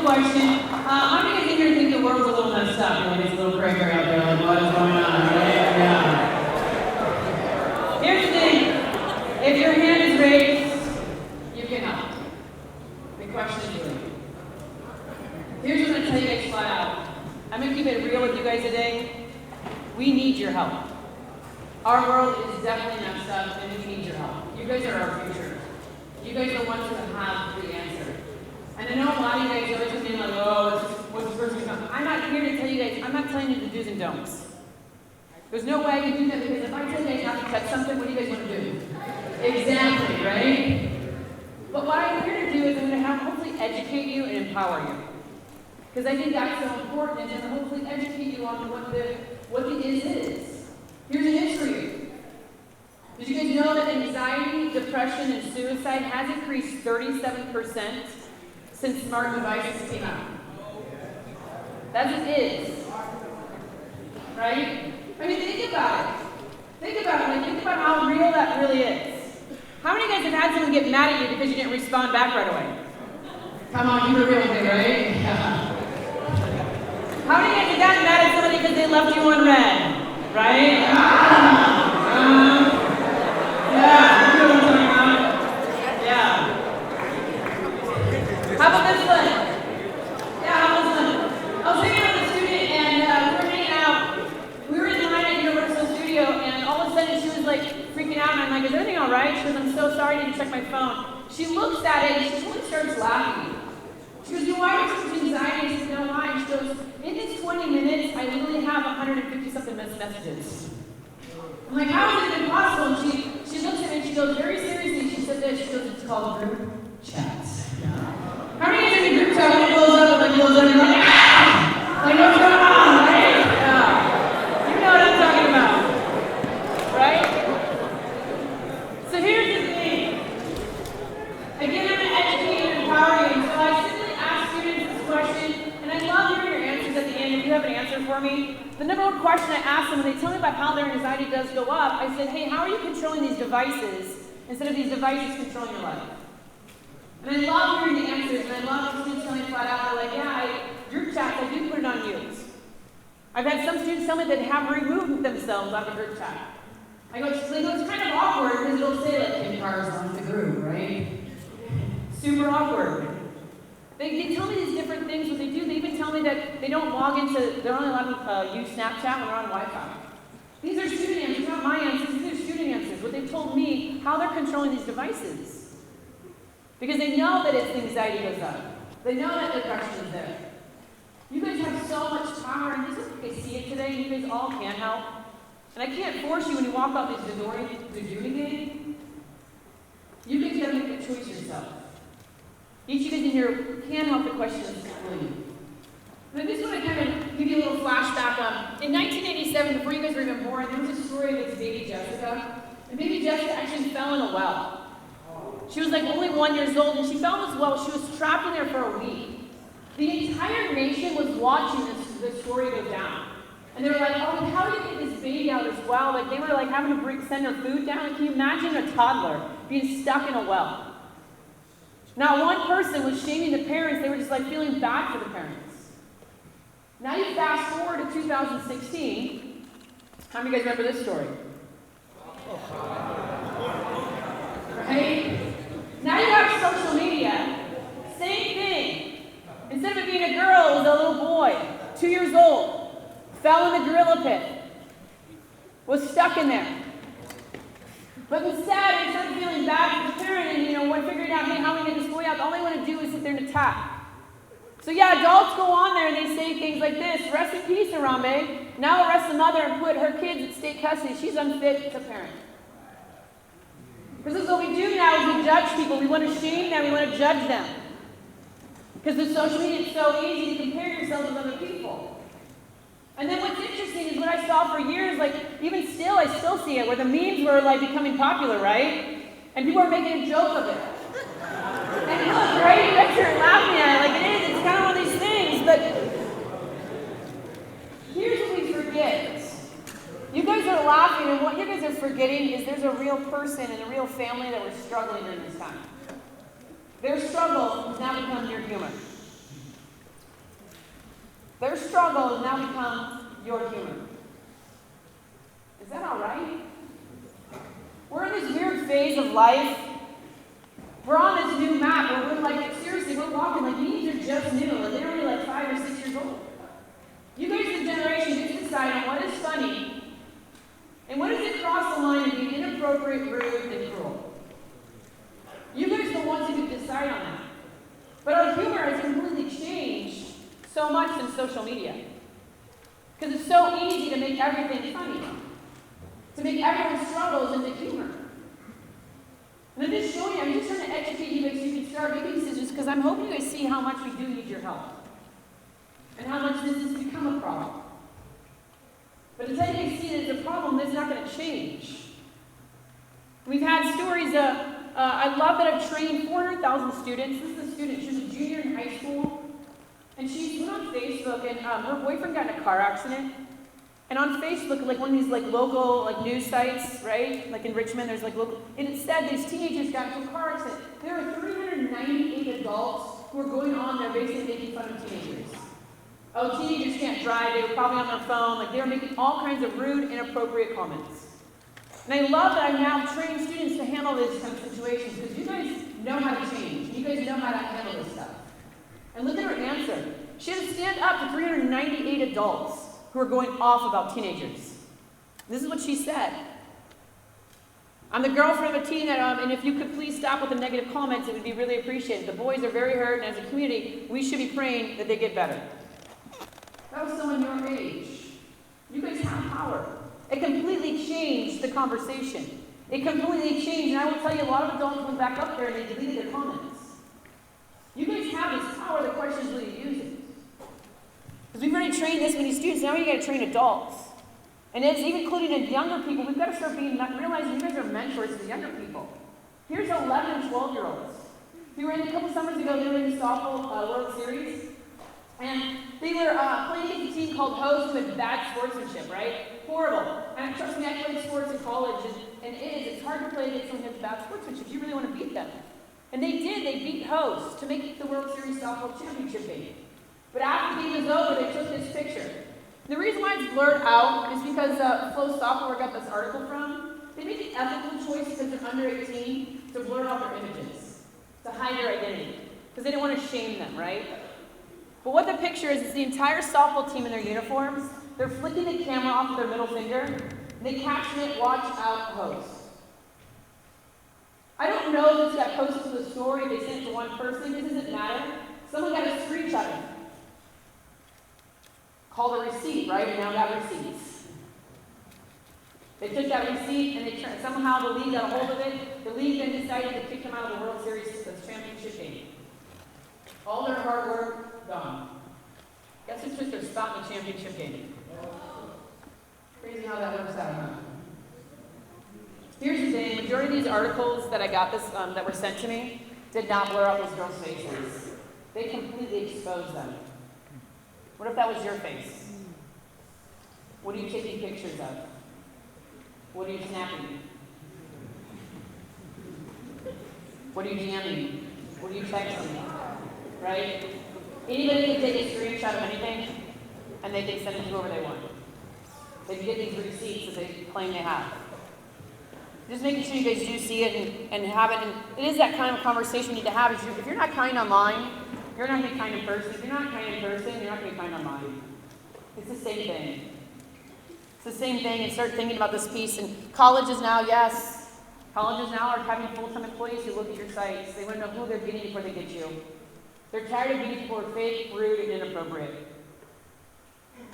question. How many of you here think the world's a little messed up? Like it's a little crazy out there, like what is going on, right? Yeah. Here's the thing. If your hand is raised, you can help. The question is really. Here's what I'm going to tell you guys flat out. I'm going to keep it real with you guys today. We need your help. Our world is definitely messed up, and we need your help. You guys are our future. You guys are the ones who have the answer. And I know a lot of you guys always come in like, oh, what's the first thing? I'm not here to tell you guys, I'm not telling you the do's and don'ts. There's no way I can do that because if I tell you guys not to touch something, what do you guys want to do? Exactly, right? But what I'm here to do is I'm going to hopefully educate you and empower you. Because I think that's so important, and hopefully educate you on what the is. Here's an history. Did you guys know that anxiety, depression, and suicide has increased 37% since smart devices came out? That's what it is. Right? I mean, think about it. Think about how real that really is. How many of you guys have had someone get mad at you because you didn't respond back right away? Come on, you were real with it, right? Yeah. How many of you guys have gotten mad at somebody because they left you unread? Right? Yeah, you know what I'm talking about? Yeah. How about this one? Yeah, how about this one? I was hanging out with a student and we were hanging out. We were in line at Universal Studio and all of a sudden she was like freaking out and I'm like, is everything all right? She goes, I'm so sorry, I didn't check my phone. She looks at it and she totally starts laughing. She goes, why are you so anxiety? I said, no, why? She goes, in this 20 minutes, I literally have 150-something messages. I'm like, how is it even possible? And she looks at me and she goes, very seriously, she said this, she goes, it's called group chats. How many of you in a group chat when it blows up, like blows up, and you're like, ah! Like, what's going on, right? Yeah. You know what I'm talking about, right? So here's the thing. Again, I'm going to educate and empower you. So I simply ask students this question, and I love hearing your answers at the end. If you have an answer for me, the number one question I ask them when they tell me about how their anxiety does go up, I said, hey, how are you controlling these devices instead of these devices controlling your life? And I love hearing the answers, and I love when students tell me flat out, they're like, yeah, group chats, I do put it on mute. I've had some students tell me that they have removed themselves out of a group chat. I go, it's kind of awkward because it'll say like, Kim Carr's on the group, right? Super awkward. They tell me these different things, what they do. They even tell me that they don't log into, they're only allowed to use Snapchat when they're on Wi-Fi. These are student answers, not my answers. These are student answers. What they've told me, how they're controlling these devices. Because they know that it's anxiety goes up. They know that depression is there. You guys have so much power, and this is you guys see it today, and you guys all can help. And I can't force you when you walk out this door to do it again. You guys gotta make a choice yourself. Each of you in here can help the questions for you. But this one I kind of give you a little flashback of. In 1987, before you guys were even born, there was a story of this baby Jessica. And baby Jessica actually fell in a well. She was like only 1 year old, and she fell in this well. She was trapped in there for a week. The entire nation was watching this story go down. And they were like, oh, how do you get this baby out as well? Like they were like having to send her food down. Like, can you imagine a toddler being stuck in a well? Not one person was shaming the parents. They were just like feeling bad for the parents. Now you fast forward to 2016. How many of you guys remember this story? Right? Now you have social media. Same thing. Instead of it being a girl, it was a little boy, 2 years old, fell in the gorilla pit, was stuck in there. But instead of feeling bad for the parent and, when figuring out, hey, how am I going to get this boy out, all they want to do is sit there and attack. So yeah, adults go on there and they say things like this, rest in peace, Harambe. Now arrest the mother and put her kids in state custody. She's unfit to parent. Because this is what we do now is we judge people. We want to shame them. We want to judge them. Because with social media, it's so easy to compare yourself with other people. And then what's interesting is what I saw for years, like even still, I still see it, where the memes were like becoming popular, right? And people are making a joke of it. And look, right, you guys are laughing at it like it is. It's kind of one of these things, but here's what we forget. You guys are laughing, and what you guys are forgetting is there's a real person and a real family that were struggling during this time. Their struggle has now become your humor. Their struggle has now become your humor. Is that all right? We're in this weird phase of life. We're on this new map where we're like, seriously, we're walking like memes are just new. Like they're only like 5 or 6 years old. You guys, the generation, get to decide on what is funny and what does it cross the line of being inappropriate, rude, and cruel. You guys are the ones who can decide on that. But our humor has completely changed so much in social media. Because it's so easy to make everything funny. To make everyone's struggles into humor. And I'm just showing you, I'm just trying to educate you guys so you can start making decisions because I'm hoping you guys see how much we do need your help. And how much this has become a problem. But until you guys see that it's a problem, that's not going to change. We've had stories, I love that I've trained 400,000 students. This is a student, she was a junior in high school. And she went on Facebook and her boyfriend got in a car accident. And on Facebook, like one of these like local like news sites, right? Like in Richmond, there's like local, and it said these teenagers got into a car accident. There are 398 adults who are going on there basically making fun of teenagers. Oh, teenagers can't drive, they were probably on their phone, like they were making all kinds of rude, inappropriate comments. And I love that I'm now training students to handle these kind of situations because you guys know how to change. You guys know how to handle this stuff. And look at her answer. She had to stand up to 398 adults who are going off about teenagers. This is what she said. I'm the girlfriend of a teen that, and if you could please stop with the negative comments, it would be really appreciated. The boys are very hurt, and as a community, we should be praying that they get better. That was someone your age. You guys have power. It completely changed the conversation. It completely changed, and I will tell you, a lot of adults went back up there and they deleted their comments. You guys have this power, the question is, will you use it? Because we've already trained this many students, now you got to train adults. And it's even including in younger people, we've got to start realizing you guys are mentors to the younger people. Here's 11 and 12-year-olds. We were in a couple summers ago, they were in the softball World Series. And they were playing against a team called Host who had bad sportsmanship, right? Horrible. And trust me, I played sports in college, and it's hard to play against someone who has bad sportsmanship. You really want to beat them. And they did, they beat Host to make it the World Series softball championship game. But after the game was over, they took this picture. The reason why it's blurred out is because Flow Software got this article from. They made the ethical choice because they're under 18 to blur out their images, to hide their identity, because they didn't want to shame them, right? But what the picture is the entire softball team in their uniforms. They're flicking the camera off with their middle finger, and they caption it, "Watch out, Host." I don't know if this got posted to the story, they sent it to one person, it doesn't matter. Someone got a screenshot of it. Called a receipt, right? We now got receipts. They took that receipt and they somehow the league got a hold of it. The league then decided to kick them out of the World Series championship game. All their hard work, gone. Guess who took their spot in the championship game? Crazy how that works out, huh? Here's the thing, majority of these articles that I got that were sent to me did not blur out those girls' faces. They completely exposed them. What if that was your face? What are you taking pictures of? What are you snapping? What are you DMing? What are you texting? Right? Anybody can take a screenshot of anything and they can send it to whoever they want. They can get these receipts that they claim they have. Just making sure you guys do see it and have it. And it is that kind of conversation you need to have. If you're not kind online, you're not going to be kind in person. If you're not kind in person, you're not going to be kind online. It's the same thing. It's the same thing. And start thinking about this piece. And colleges now, yes. Colleges now are having full-time employees who look at your sites. They want to know who they're getting before they get you. They're tired of being people who are fake, rude, and inappropriate.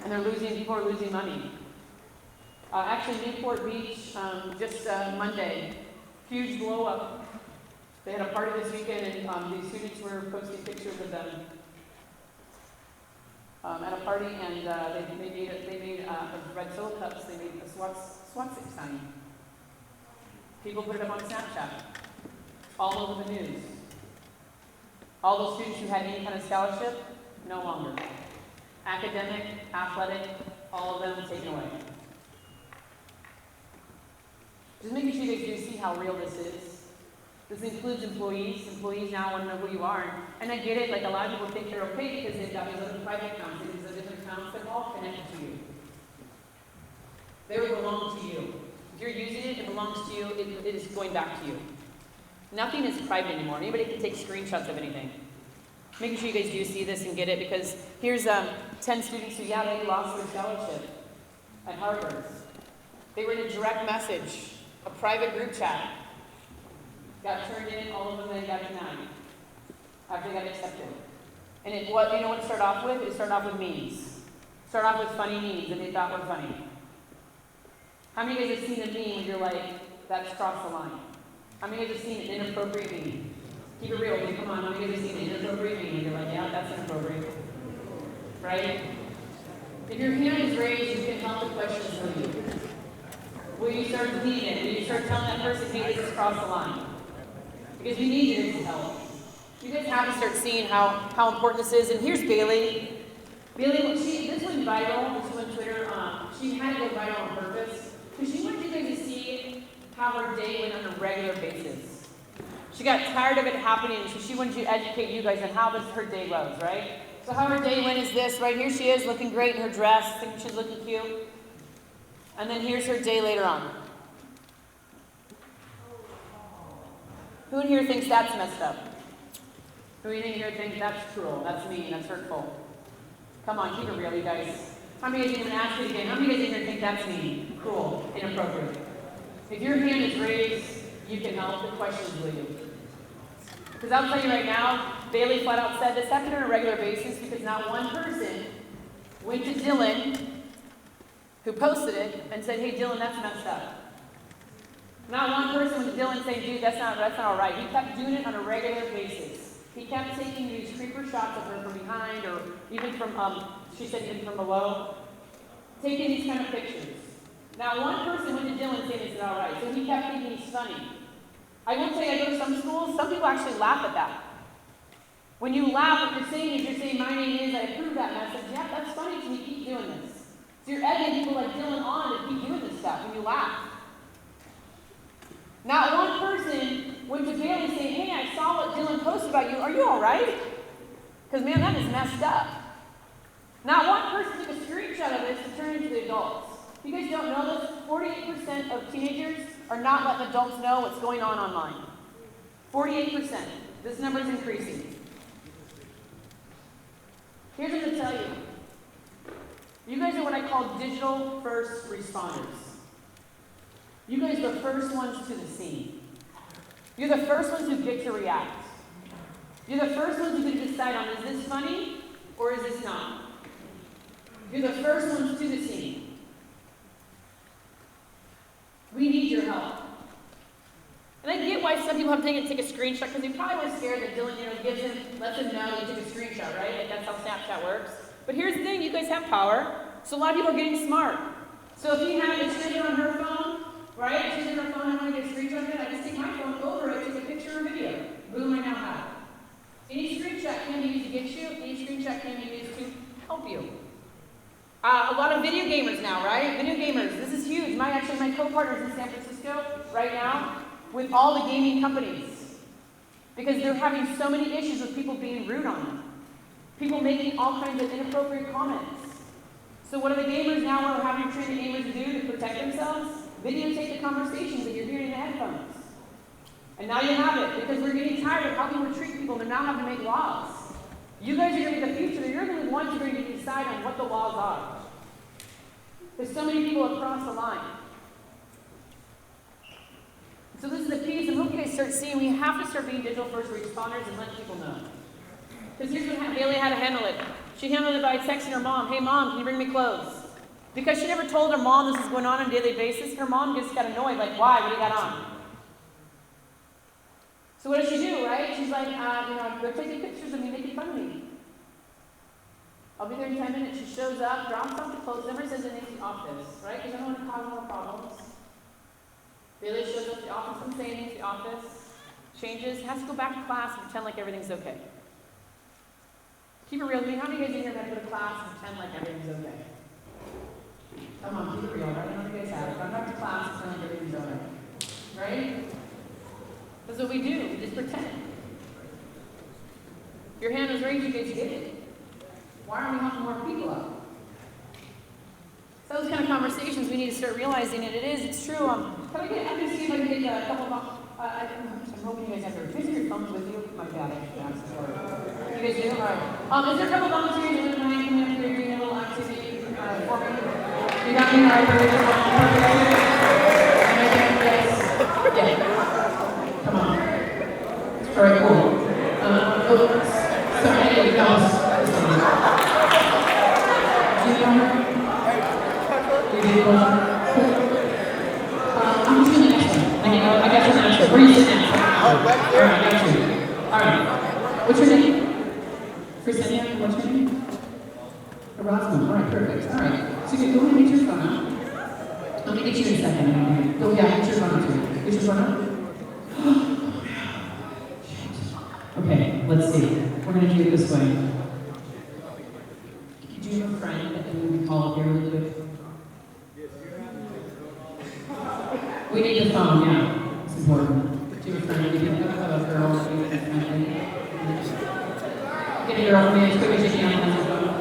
And people are losing money. Actually, Newport Beach, just Monday, huge blow up. They had a party this weekend, and these students were posting pictures of them at a party, and they made red solo cups. They made a swastika sign. People put it up on Snapchat, all over the news. All those students who had any kind of scholarship, no longer. Academic, athletic, all of them taken away. Just making sure you guys do see how real this is. This includes employees. Employees now want to know who you are. And I get it, like a lot of people think they're okay because they've got these other private accounts, these other different accounts that all connected to you. They belong to you. If you're using it, it belongs to you, it is going back to you. Nothing is private anymore. Anybody can take screenshots of anything. Making sure you guys do see this and get it, because here's 10 students who, yeah, they lost their scholarship at Harvard. They were in a direct message, a private group chat. Got turned in, all of them then got denied after they got accepted. And you know what it started off with? It started off with memes. Started off with funny memes that they thought were funny. How many of you guys have seen a meme where you're like, that's crossed the line? How many of you guys have seen an inappropriate meme? Keep it real, come on, how many of you guys have seen an inappropriate meme where you're like, yeah, that's inappropriate? Right? If your hand is raised, you can help the questions for you. Will you start deleting it? Will you start telling that person, hey, this has crossed the line? Because we need you guys' help. You guys have to start seeing how important this is. And here's Bailey. Bailey, this went viral. This went on Twitter. She had to go viral on purpose because she wanted you guys to see how her day went on a regular basis. She got tired of it happening, so she wanted to educate you guys on how her day was, right? So how her day went is this, right? Here she is, looking great in her dress, thinking she's looking cute. And then here's her day later on. Who in here thinks that's messed up? Who in here thinks that's cruel, that's mean, that's hurtful? Come on, keep it real, you guys. How many of you, I'm going to ask you again, how many of you in here think that's mean, cruel, inappropriate? If your hand is raised, you can help. The questions will you? Because I'll tell you right now, Bailey flat out said this happened on a regular basis because not one person went to Dylan, who posted it, and said, hey, Dylan, that's messed up. Not one person went to Dylan saying, dude, that's not all right. He kept doing it on a regular basis. He kept taking these creeper shots of her from behind, or even from, she said even from below, taking these kind of pictures. Not one person went to Dylan saying it's all right, so he kept thinking he's funny. I will say, I go to some schools, some people actually laugh at that. When you laugh, what you're saying is, you're saying, my name is, I approve that message. Yeah, that's funny, so we keep doing this. So you're egging people like Dylan on to keep doing this stuff when you laugh. Not one person went to Bailey saying, hey, I saw what Dylan posted about you. Are you all right? Because, man, that is messed up. Not one person took a screenshot of this to turn into the adults. You guys don't know this? 48% of teenagers are not letting adults know what's going on online. 48%. This number is increasing. Here's what I'm going to tell you. You guys are what I call digital first responders. You guys are the first ones to the scene. You're the first ones who get to react. You're the first ones who get to decide on, is this funny or is this not? You're the first ones to the scene. We need your help. And I get why some people have taken take a screenshot, because they probably were scared that Dylan, lets them know you took a screenshot, right? Like that's how Snapchat works. But here's the thing, you guys have power. So a lot of people are getting smart. So if you have a trigger on her phone, right? She's in her phone, I want to get a screenshot of it. I just take my phone over it, take a picture or video. Boom, I now have it. Any screenshot can be used against you. Any screenshot can be used to help you. A lot of video gamers now, right? Video gamers, this is huge. My co-partners in San Francisco right now with all the gaming companies, because they're having so many issues with people being rude on them. People making all kinds of inappropriate comments. So what are the gamers now are having trained gamers to do to protect themselves? Videotape the conversations that you're hearing in the headphones. And now you have it, because we're getting tired of how people treat people, and they're now having to make laws. You guys are going to be the future. You're going to be the ones who are going to decide on what the laws are. Because so many people have crossed the line. So this is the piece, and hope you guys start seeing, we have to start being digital first responders and let people know. Because here's what Bailey had to handle it. She handled it by texting her mom, hey mom, can you bring me clothes? Because she never told her mom this is going on a daily basis, her mom just got annoyed, like, why, what do you got on? So what does she do, right? She's like, they're taking pictures of me, making fun of me. I'll be there in 10 minutes. She shows up, drops off the clothes, never says anything to the office, right? Because I don't want to cause more problems. Bailey shows up to the office, doesn't say anything to the office, changes, has to go back to class and pretend like everything's okay. Keep it real with me. How many of you guys in here have to go to class and pretend like everything's okay? Come on, keep it real, right? How many of you guys have? If I'm back to class and pretend like everything's okay. Right? That's what we do. We just pretend. Your hand was raised, you guys did it. Why aren't we helping more people out? So those kind of conversations we need to start realizing, and it's true. I'm going to see if I can get a couple of, I'm hoping you guys have your phones with you. My bad, I should ask. You guys do? All right. Is there a couple of volunteers who wouldn't mind coming up here and doing a little activity for me? You got me? All right, perfect. Yeah. Come on. All right, cool. Sorry, you guys. Do you know her? I'm just doing the next one. I got your next one. Where are you sitting at? Alright, I got you. Alright. What's your name? Christina, what's your name? Erasmus. Alright, perfect. Alright. So you go ahead and get your phone out. I'm going to get you in a second. Go, yeah, get your phone out too. Get your phone out. Okay, let's see. We're going to do it this way. Do you have a friend that we can call up here really quick? We need the phone, yeah. It's important. Do you have a friend? Do you have a girl that you can friend? Get a girl for me as quick as you can on the phone.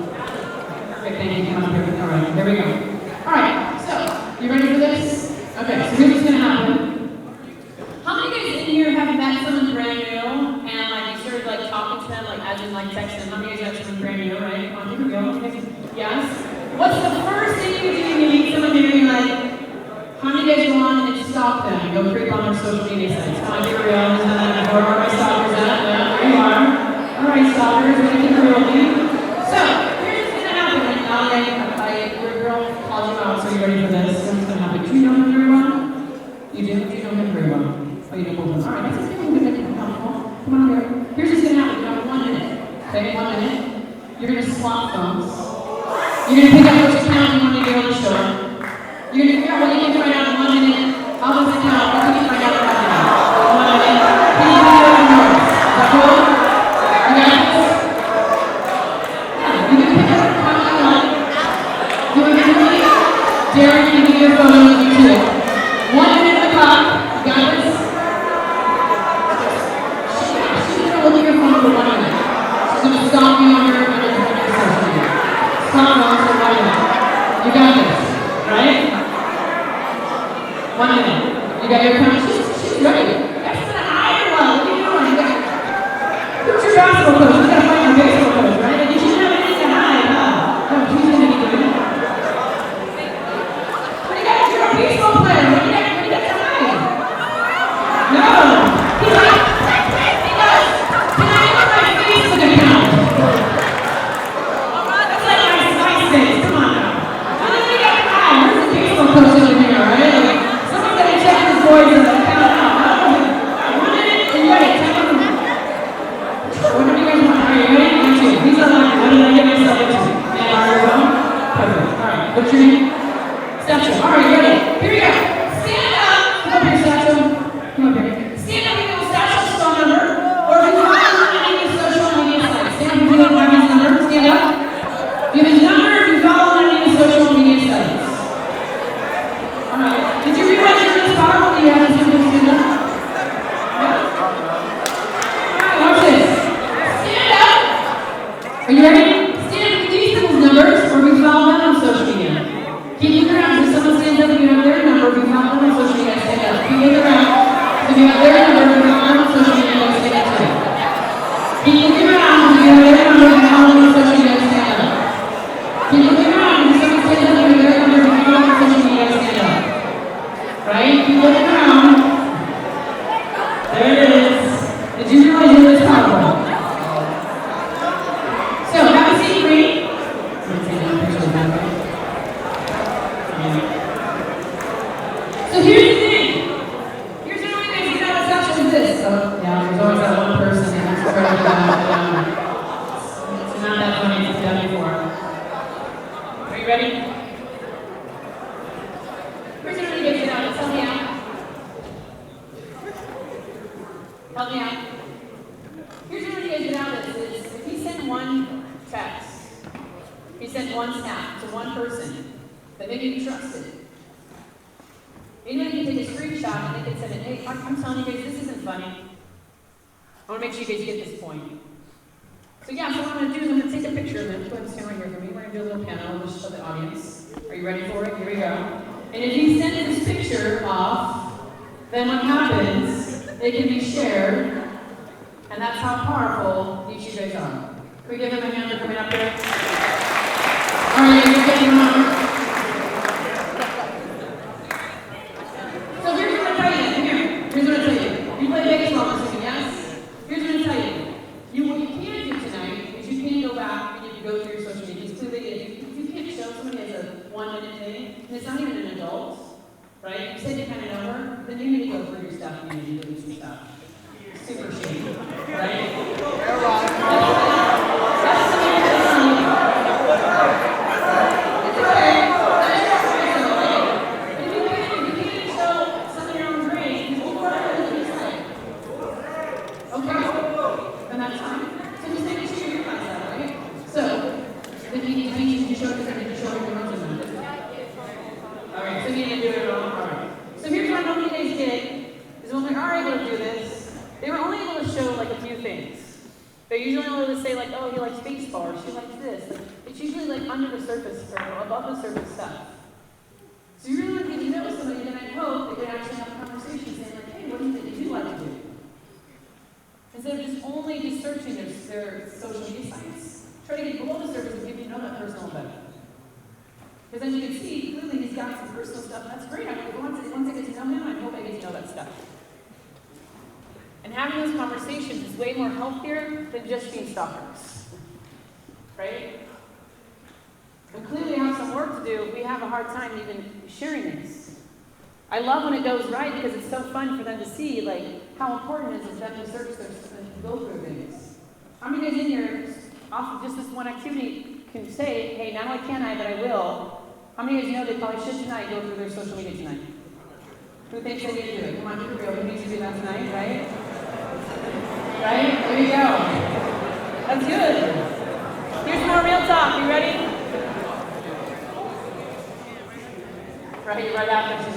Great, thank you. Come on here. All right, there we go. All right, so, you ready for this? Okay, so here's what's going to happen. How many of you guys in here have met someone brand new and like you started like talking to them, like as in like texting? How many of you guys have someone brand new, right? Come on, here we go. Yes? What's the first thing you do when you meet someone new and you're like, how many days go on and stalk them? Go creep on their social media sites. Come on, here we go. Where are my stalkers at? Yeah, there you are. All right, stalkers, we're going to keep it rolling. So, here's what's going to happen. Your girl called you out, so you're ready for this. What's going to happen? Do you know him very well? You do? Do you know him very well? Oh, you know both of them. All right, that's okay. We're going to make it comfortable. Come on here. Here's what's going to happen. You have 1 minute. Okay, 1 minute. You're going to swap phones. You're going to pick up which account you want to be able to show. You're going to figure out what you can find out in 1 minute. How does it count? What can you find out in 1 minute? 1 minute. Can you find out in yours? Is that cool? You got this? Yeah, you can pick up how you want. You want to do it? Derek, you can get your photo with you too. 1 minute on the clock. You got this? She's going to look at your phone for 1 minute. She's going to stalk you on your social media. Stalk you for 1 minute. You got this, right? 1 minute. You got your account? She's ready. That's an higher one. What are you doing? Who's your basketball coach? You gotta find your baseball coach, right? And you shouldn't have anything to hide, huh? No, she's gonna be doing it. You're a baseball player. What do you got to hide? No. He's like, he goes, can I get my Facebook account? That's like my MySpace. Come on now. What do you got to hide? Where's the baseball coach over here, right? Someone's got to check his boys in the account out. 1 minute and wait. What do you guys want? Are you ready? He's unlocking. What did I get myself into? And are you on? Perfect. All right. What's your name? Statue. All right, ready? Here we go. Stand up. Come up here, Statue. Come up here. Stand up. You know Statue's phone number. Or if you follow him on any social media sites. Stand up. If you don't have his number, stand up. You have his number if you follow him on any social media sites. All right. Did you realize you're this powerful that you have this number? Stand up. Yeah? All right, watch this. Stand up. Are you ready? Stand up. These people's numbers, or we follow them on social media. Keep looking around. If someone stands up and you have their number, if you follow them on social media, stand up. Keep looking around. If you have their number, if you follow them on social media, stand up too. Keep looking around. If you have their number, if you follow them on social media, stand up. Keep looking around. If someone stands up and you have their number, if you follow them on social media, stand up. Right? Keep looking around. There it is. Did you realize you're this powerful? So, have a seat, Green. So here's the thing. Here's how many guys get out of touch with this. So, yeah, there's always that one person that's afraid of that. It's not that funny. It's done before. Are you ready? Here's how many guys get out. Help me out. Help me out. Here's how many guys get out of this. If you send one text, if you send one snap to one person that maybe you trusted, you know, you can take a screenshot and they can send it, hey, I'm telling you guys, this isn't isn't funny. I want to make sure you guys get this point. So yeah, so what I'm going to do is I'm going to take a picture of them. Go ahead and stand right here for me. We're going to do a little panel. We'll show the audience. Are you ready for it? Here we go. And if you send this picture off, then what happens, they can be shared, and that's how powerful each of you guys are. Can we give them a hand for coming up here? All right, you're getting on. So here's what I tell you. Come here. Here's what I tell you. You play baseball or something, yes? Here's what I tell you. What you can do tonight is you can go back and you can go through your social media. Because clearly, if you can't show somebody as a 1 minute thing, and it's not even an adult, right? You said you kind of know her, then you need to go through your stuff and you need to delete some stuff. Super shady, right? You're wrong. They're usually able to say like, oh, he likes baseball, or she likes this. Like, it's usually like under the surface, or above the surface stuff. So you really want to get to know somebody, then I hope that we actually have a conversation saying like, hey, what do you think you like to do? Instead of just only just searching their social media sites. Try to get below the surface and get to know that person a little better. Because as you can see, clearly he's got some personal stuff. That's great. Once I get to know him, I hope I get to know that stuff. And having those conversations is way more healthier than just being stalkers. Right? And clearly have some work to do. We have a hard time even sharing this. I love when it goes right because it's so fun for them to see like how important it is for them to search their and go through things. How many guys in here, off of just this one activity, can say, hey, not only can I, but I will. How many of you know they probably should tonight go through their social media tonight? Who thinks they need to do it? Come on, be real. Who needs to do that tonight, right? Right? There you go. That's good. Here's more real talk. You ready? Right after she's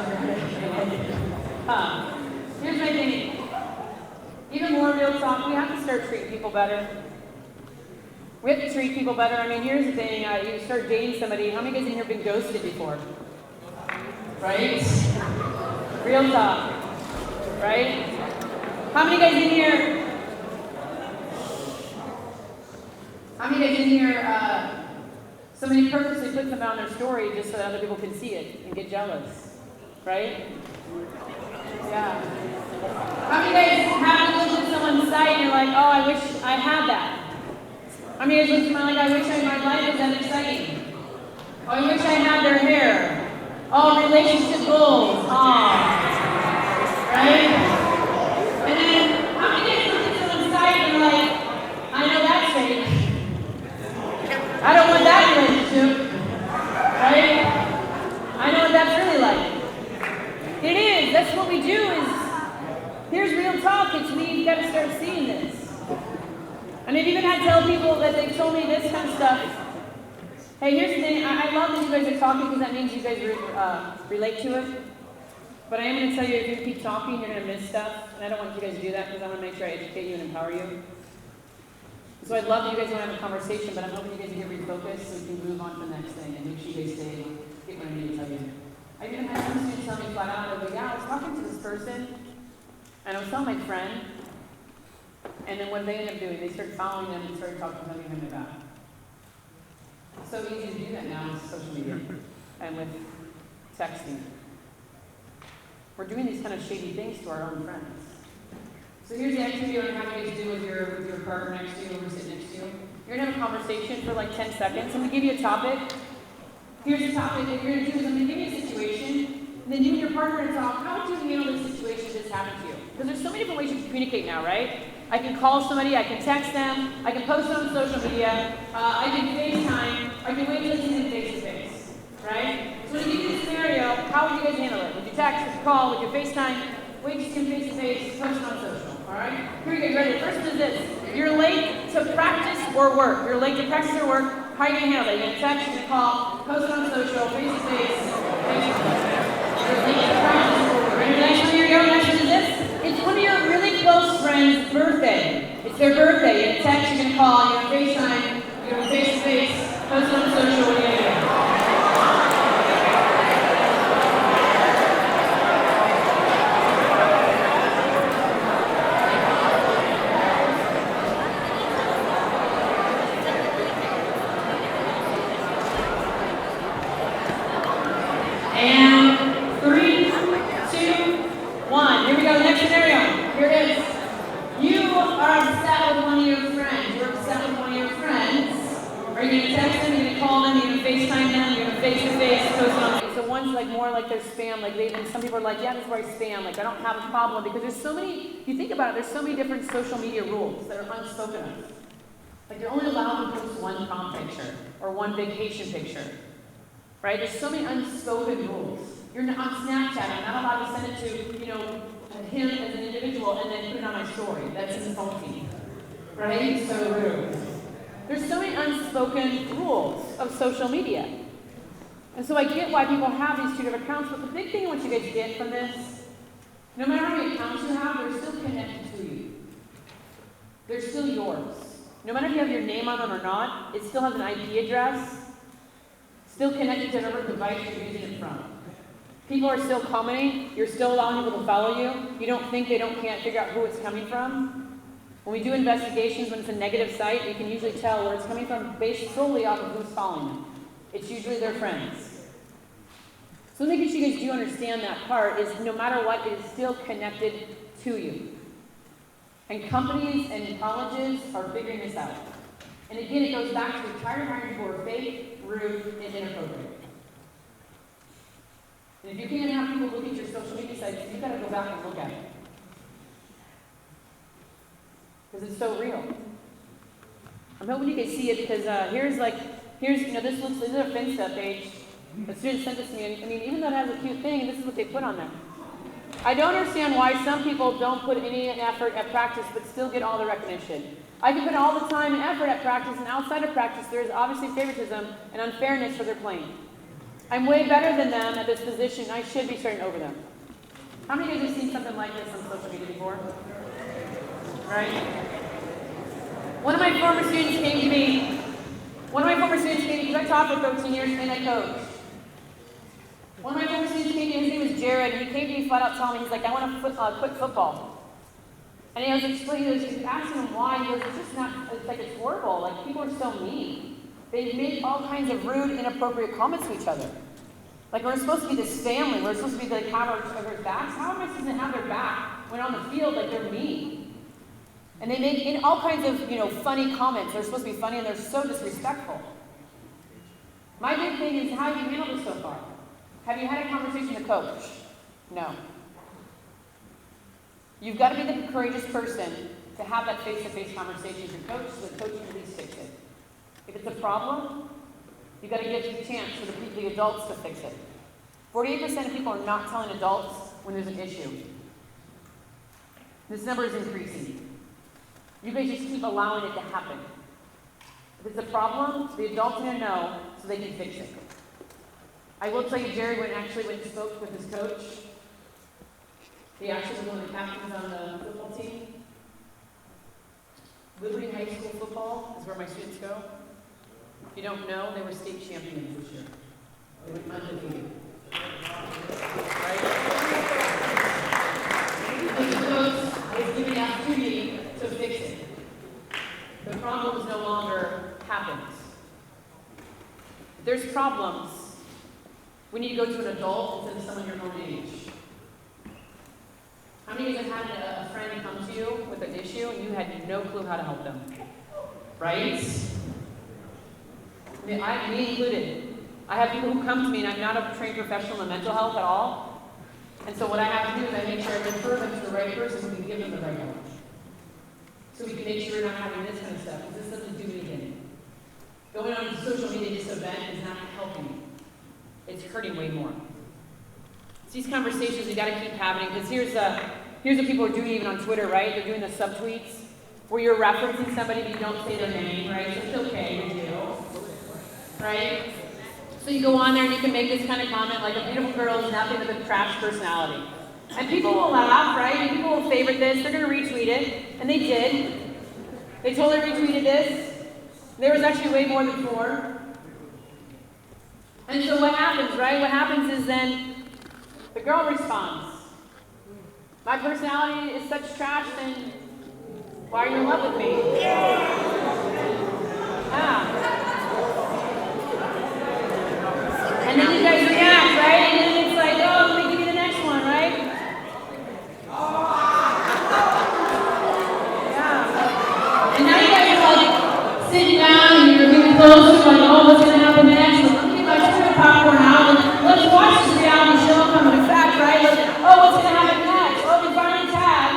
here's my thing. Even more real talk, we have to start treating people better. We have to treat people better. I mean, here's the thing. You start dating somebody. How many guys in here have been ghosted before? Right? Real talk. Right? How many guys in here? Somebody purposely puts them on their story just so that other people can see it and get jealous. Right? Yeah. How many guys have looked at someone's site and you're like, oh, I wish I had that? How many guys look at someone like, I wish my life was that exciting? Oh, I wish I had their hair. Oh, relationship goals. Oh. Right? And then, how many guys look at someone's site and you're like, I know that's fake. I don't want that relationship. Right? I know what that's really like. It is. That's what we do is, here's real talk. It's we've got to start seeing this. And I've even had to tell people that they've told me this kind of stuff. Hey, here's the thing. I love that you guys are talking because that means you guys relate to it. But I am going to tell you, if you keep talking, you're going to miss stuff. And I don't want you guys to do that because I want to make sure I educate you and empower you. So I'd love that you guys want to have a conversation, but I'm hoping you guys can get refocused so we can move on to the next thing and make sure you guys get what I need to tell you. I even had some students tell me flat out, like, yeah, I was talking to this person, and I was telling my friend, and then what they ended up doing, they started following them and started talking to them behind their back. It's so easy to do that now with social media and with texting. We're doing these kind of shady things to our own friends. So here's the activity I'm having you to do with your partner next to you, or sitting next to you. You're going to have a conversation for like 10 seconds. I'm going to give you a topic. Here's the topic that you're going to do is I'm going to give you a situation, and then you and your partner are going to talk, how would you handle this situation that's happened to you? Because there's so many different ways you can communicate now, right? I can call somebody, I can text them, I can post it on social media, I can FaceTime, I can wait to listen to face-to-face, right? So when you give you this scenario, how would you guys handle it? Would you text, would you call, would you FaceTime, wait to see face-to-face, post it on social, all right? Here we go, ready? The first one is this. You're late to practice or work. You're late to practice or work. How are you going to handle that? You're going to text, you're going to call, post it on social, face-to-face, Facebook. You're late to practice or work. Ready? Next one, here we go. Next one is this. It's one of your really birthday. It's their birthday. You're going to text, you're going to call, you're going to FaceTime, you're going to face-to-face, post on social, what are you going to do? And 3, 2, 1. Here we go. Next scenario. Here it is. You are upset with one of your friends. You're upset with one of your friends. Are you going to text them? You're going to call them? You're going to FaceTime them? You're going to face-to-face post on. So one's like more like they're spam. Like and some people are like, yeah, this is where I spam. Like I don't have a problem because there's so many. If you think about it, there's so many different social media rules that are unspoken of. Like you're only allowed to post one prom picture or one vacation picture. Right? There's so many unspoken rules. You're on Snapchat. I'm not allowed to send it to, him as an individual and then put it on my story. That's insulting. Right? So rude. There's so many unspoken rules of social media. And so I get why people have these two different accounts, but the big thing I want you guys to get from this, no matter how many accounts you have, they're still connected to you. They're still yours. No matter if you have your name on them or not, it still has an IP address. Still connected to whatever device you're using it from. People are still commenting. You're still allowing people to follow you. You don't think they can't figure out who it's coming from. When we do investigations, when it's a negative site, you can usually tell where it's coming from based solely off of who's following them. It's usually their friends. So making sure you guys do understand that part is no matter what, it is still connected to you. And companies and colleges are figuring this out. And again, it goes back to try to hire people who are fake, rude, and inappropriate. And if you can't have people look at your social media sites, you've got to go back and look at it. Because it's so real. I'm hoping you can see it because this is a Finsta page. A student sent this to me, and I mean, even though it has a cute thing, this is what they put on there. I don't understand why some people don't put any effort at practice but still get all the recognition. I can put all the time and effort at practice, and outside of practice, there is obviously favoritism and unfairness for their playing. I'm way better than them at this position, and I should be starting over them. How many of you have seen something like this on social media before? Right? One of my former students came to me, because I taught for 13 years and I coached. One of my former students came to me, his name was Jared, and he came to me flat out telling me, he's like, I want to quit football. And he was explaining, he was asking him why. He goes, it's just not, it's horrible. Like, people are so mean. They make all kinds of rude, inappropriate comments to each other. Like, we're supposed to be this family. We're supposed to be like, have our backs. How am I supposed to have their back when on the field, like, they're mean? And they make all kinds of, funny comments. They're supposed to be funny, and they're so disrespectful. My big thing is, how have you handled this so far? Have you had a conversation with a coach? No. You've got to be the courageous person to have that face-to-face conversation with your coach so the coach can at least fix it. If it's a problem, you've got to give the chance for the adults to fix it. 48% of people are not telling adults when there's an issue. This number is increasing. You guys just keep allowing it to happen. If it's a problem, the adults are going to know so they can fix it. I will tell you, Jerry went and spoke with his coach. He actually was one of the captains on the football team. Liberty High School football is where my students go. If you don't know, they were state champions this year. They went undefeated. Right? The coach was given the opportunity to fix it. The problems no longer happens. If there's problems, we need to go to an adult instead of someone your own age. How many of you have had a friend come to you with an issue and you had no clue how to help them? Right? I mean, me included. I have people who come to me and I'm not a trained professional in mental health at all. And so what I have to do is I make sure I refer them to the right person who can give them the right help. So we can make sure we're not having this kind of stuff, because this doesn't do anything. Going on a social media just event is not helping. It's hurting way more. It's these conversations we got to keep having, because here's what people are doing even on Twitter, right? They're doing the subtweets, where you're referencing somebody but you don't say their name, right? So it's okay to do, right? So you go on there and you can make this kind of comment, like, a beautiful girl is nothing but a trash personality. And people will laugh, right? And people will favorite this, they're going to retweet it. and they did. They totally retweeted this. There was actually way more than 4. And so what happens, right? What happens is then the girl responds. My personality is such trash, then why are you in love with me? Yeah. And then you guys react, right? And then it's like, oh, let me give you the next one, right? Yeah. And now you guys are like sitting down and you're getting close, like, oh, what's going to happen next? Well, let me get my sugar popcorn out and let's watch this reality show come into fact, right? Like, oh, what's going to happen next? Oh, we finally tag.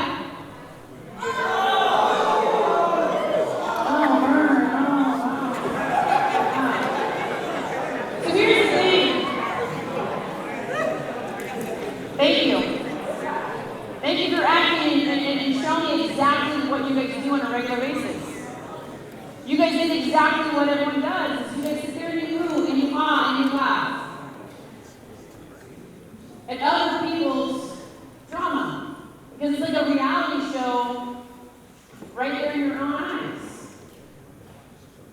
Thank you for acting and showing me exactly what you guys do on a regular basis. You guys did exactly what everyone does. You guys sit there and you ooh, and you ah, and you laugh. At other people's drama. Because it's like a reality show right there in your own eyes.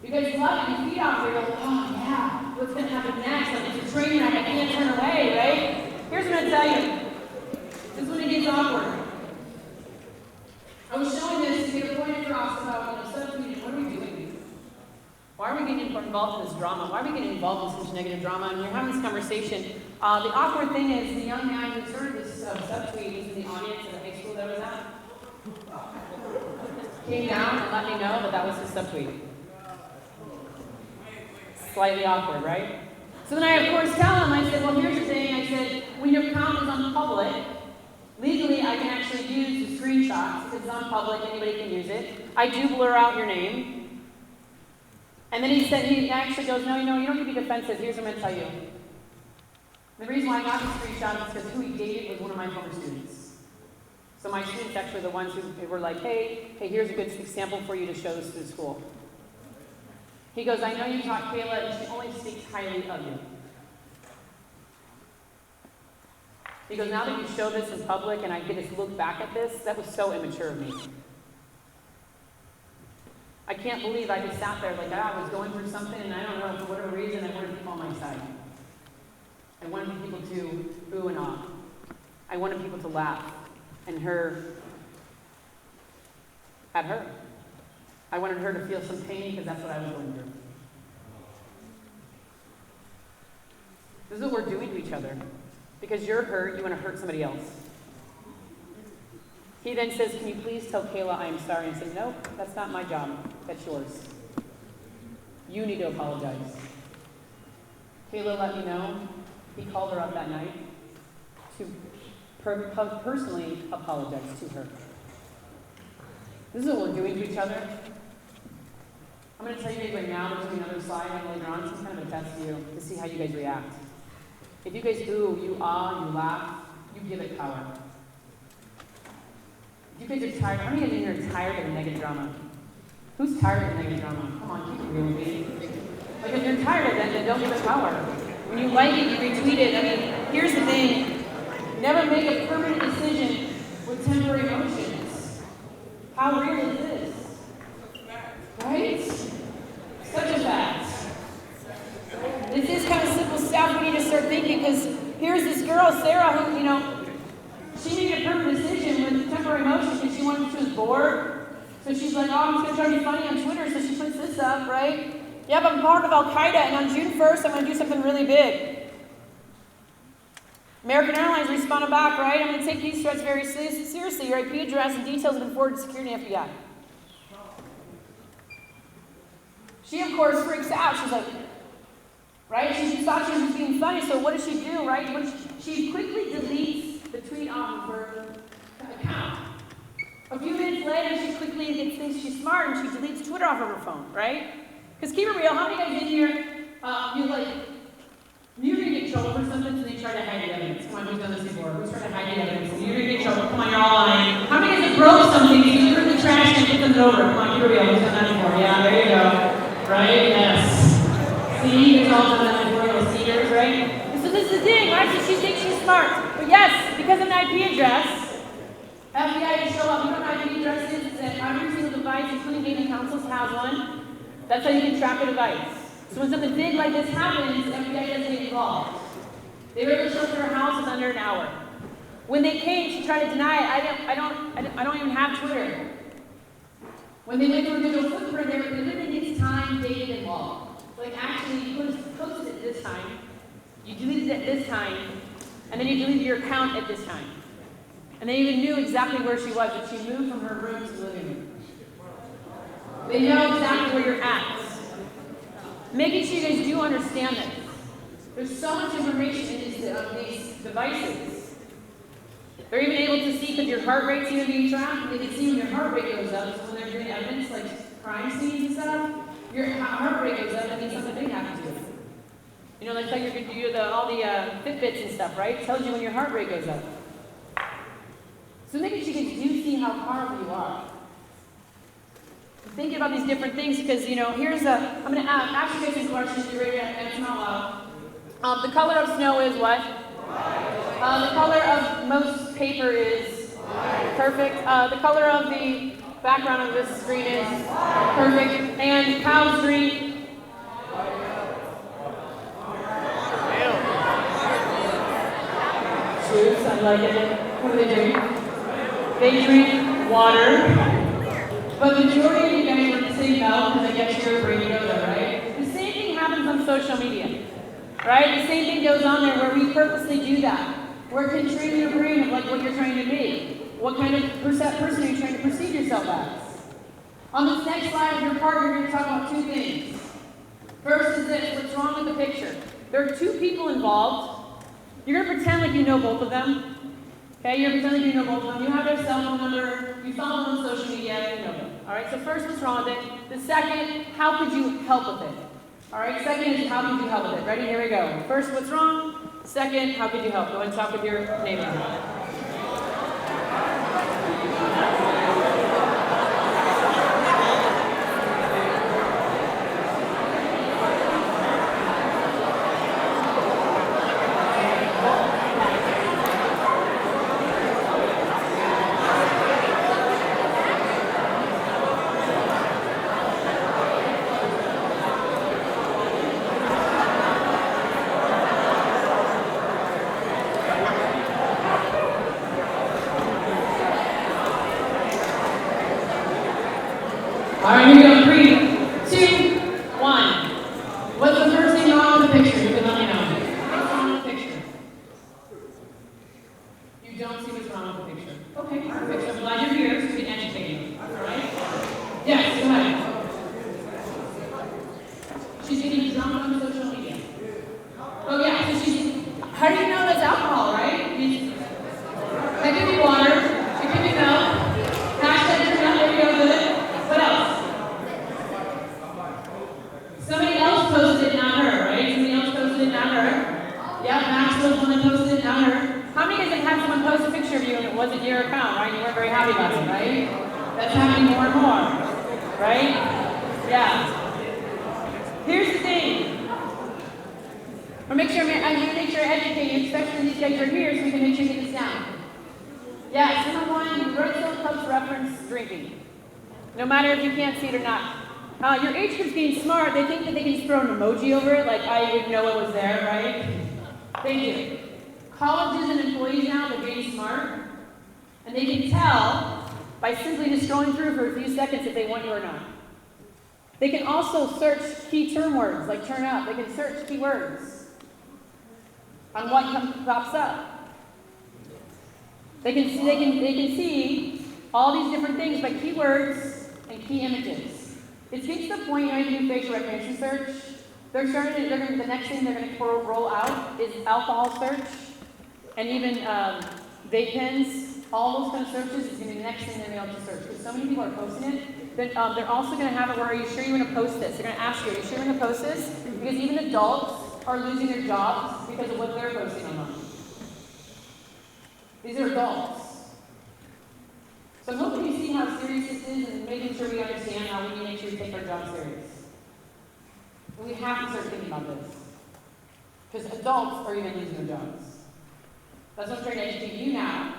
You guys love it, you feed off it, you're like, oh yeah, what's going to happen next? Like, it's a train wreck, I can't turn away, right? Here's what I'm going to tell you. This is when it gets awkward. I was showing this to get a point across about subtweeting. What are we doing? Why are we getting involved in this drama? Why are we getting involved in such negative drama? And we're having this conversation. The awkward thing is the young man who started this subtweet was in the audience at the high school that I was at. Came down and let me know that that was his subtweet. Slightly awkward, right? So then I, of course, tell him, I said, well, here's the thing. I said, when your account is on public, legally, I can actually use the screenshots. If it's on public, anybody can use it. I do blur out your name. And then he actually goes, no, you don't need to be defensive. Here's what I'm going to tell you. The reason why I got the screenshots is because who he dated was one of my former students. So my students actually were the ones who were like, hey, here's a good example for you to show this to the school. He goes, I know you taught Kayla, and she only speaks highly of you. He goes, now that you show this in public and I get to look back at this, that was so immature of me. I can't believe I just sat there like I was going through something and I don't know, for whatever reason, I wanted people on my side. I wanted people to ooh and ah. I wanted people to laugh at her. I wanted her to feel some pain because that's what I was going through. This is what we're doing to each other. Because you're hurt, you want to hurt somebody else. He then says, can you please tell Kayla I am sorry? And I said, nope, that's not my job. That's yours. You need to apologize. Kayla let me know. He called her up that night to personally apologize to her. This is what we're doing to each other. I'm going to tell you guys right now, there's going to be another slide later on, so it's kind of a test to you to see how you guys react. If you guys ooh, you ah, you laugh, you give it power. If you guys are tired, how many of you are tired of negative drama? Who's tired of negative drama? Come on, keep it real with me. Like if you're tired of that, then don't give it power. When you like it, you retweet it. I mean, here's the thing. Never make a permanent decision with temporary emotions. How real is this? Right? Such a fact. This is kind of simple stuff we need to start thinking because here's this girl, Sarah, who, she made a permanent decision with temporary emotion because she was bored. So she's like, oh, I'm just going to try to be funny on Twitter, so she puts this up, right? Yep, I'm part of Al-Qaeda, and on June 1st, I'm going to do something really big. American Airlines responded back, right? I'm going to take these threats very seriously. Your IP address and details have been forwarded to security and FBI. She, of course, freaks out. She's like, right? She thought she was just being funny, so what does she do, right? She quickly deletes the tweet off of her account. A few minutes later, she quickly thinks she's smart, and she deletes Twitter off of her phone, right? Because keep it real, how many guys in here, you're going to get trouble for something, so they try to hide the evidence. Come on, who's done this before? Who's trying to hide the evidence? And you're going to get trouble. Come on, you're all lying. How many guys have broke something, so you threw it in the trash and put them over? Come on, keep it real. Who's done that before? Yeah, there you go. Right? Yes. See, it's all done that before. Those seniors, right? And so this is the thing, right? So she thinks she's smart. But yes, because of an IP address, FBI to show up. You don't know IP addresses, and every single device, including gaming consoles, has one. That's how you can track a device. So when something big like this happens, FBI doesn't get involved. They were able to show up to her house in under an hour. When they came, she tried to deny it. I don't even have Twitter. When they went through a digital footprint, they literally gets time, dated, and logged. Like actually, you posted it this time, you deleted it this time, and then you deleted your account at this time. And they even knew exactly where she was, but she moved from her room to the living room. They know exactly where you're at. Making sure you guys do understand this. There's so much information in these devices. They're even able to see because your heart rate's even being tracked. They can see when your heart rate goes up. So when they're doing evidence like crime scenes and stuff, your heart rate goes up. That means something big happened to you. You know, like you can do all the Fitbits and stuff, right? It tells you when your heart rate goes up. So making sure you do see how powerful you are. Thinking about these different things because, you know, I'm going to ask you guys some questions. You're ready to answer them out loud. The color of snow is what? The color of most paper is perfect. The color of the background of this screen is perfect. And cows drink. Juice, I like it. What do they drink? They drink water. But the majority of you guys are the same milk because I get your brain yoga, right? The same thing happens on social media. Right? The same thing goes on there where we purposely do that. We're controlling your brain of like what you're trying to be. What kind of person are you trying to perceive yourself as? On this next slide, your partner, you're going to talk about two things. First is this, what's wrong with the picture? There are two people involved. You're going to pretend like you know both of them. Okay, you're going to pretend like you know both of them. You have their cell phone number, you follow them on social media, you know them. Alright, so first, what's wrong with it? The second, how could you help with it? Alright, second is how could you help with it? Ready? Here we go. First, what's wrong? Second, how could you help? Go ahead and talk with your neighbor. Alright, here we go. 3, 2, 1. What's the first thing wrong with the picture? You can let me know. What's wrong with the picture? You don't see what's wrong with the picture. Okay, perfect. So I'm glad you're here so we can educate you. Alright? Yes, go ahead. She's getting drunk on social media. Oh yeah, so she's. How do you know that's alcohol, right? That could be water. It could be milk. Hashtag turn up. There you go. Good. What else? Somebody else posted it, not her, right? Somebody else posted it, not her. Yeah, Max was the one that posted it, not her. How many of you guys have had someone post a picture of you and it wasn't your account, right? You weren't very happy about it, right? That's happening more and more, right? Yeah. Here's the thing. I'm going to make sure I educate you, especially when these guys are here, so we can make sure you get this down. Yes, number one, Roadkill Club's reference drinking. No matter if you can't see it or not. Your age group's being smart. They think that they can just throw an emoji over it, like I would know it was there, right? Thank you. Colleges and employees now, they're getting smart. And they can tell by simply just scrolling through for a few seconds if they want you or not. They can also search key term words, like turn up. They can search keywords on what pops up. They can see all these different things by keywords and key images. It's getting to the point, you know, you do facial recognition search. The next thing they're going to roll out is alcohol search, and even vape pens. All those kind of searches is going to be the next thing they're going to be able to search. Because so many people are posting it. Then they're also going to have it where, are you sure you're going to post this? They're going to ask you, are you sure you're going to post this? Because even adults are losing their jobs because of what they're posting online. These are adults. So I'm hoping you see how serious this is and making sure we understand how we need to make sure we take our job serious. And we have to start thinking about this. Because adults are even losing their jobs. That's what I'm trying to educate you now.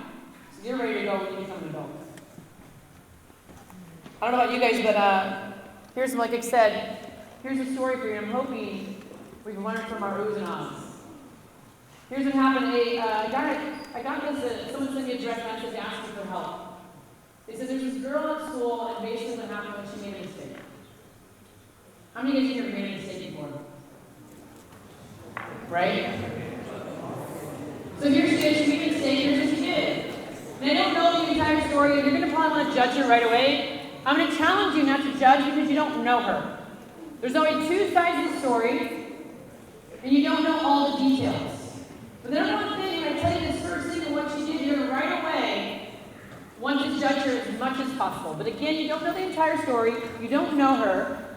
So You're ready to go when you become an adult. I don't know about you guys, but here's, like I said, here's a story for you. I'm hoping we can learn from our oohs and ahs. Here's what happened. I got this, someone sent me a direct message asking for help. They said there's this girl at school, and basically what happened was she made a mistake. How many of you guys here have made a mistake before? Right? So here she is, she made a mistake, here's what she did. And I don't know the entire story, and you're going to probably want to judge her right away. I'm going to challenge you not to judge because you don't know her. There's only two sides of the story, and you don't know all the details. But the number one thing, when I tell you this first thing and what she did here right away, want to judge her as much as possible. But again, you don't know the entire story, you don't know her,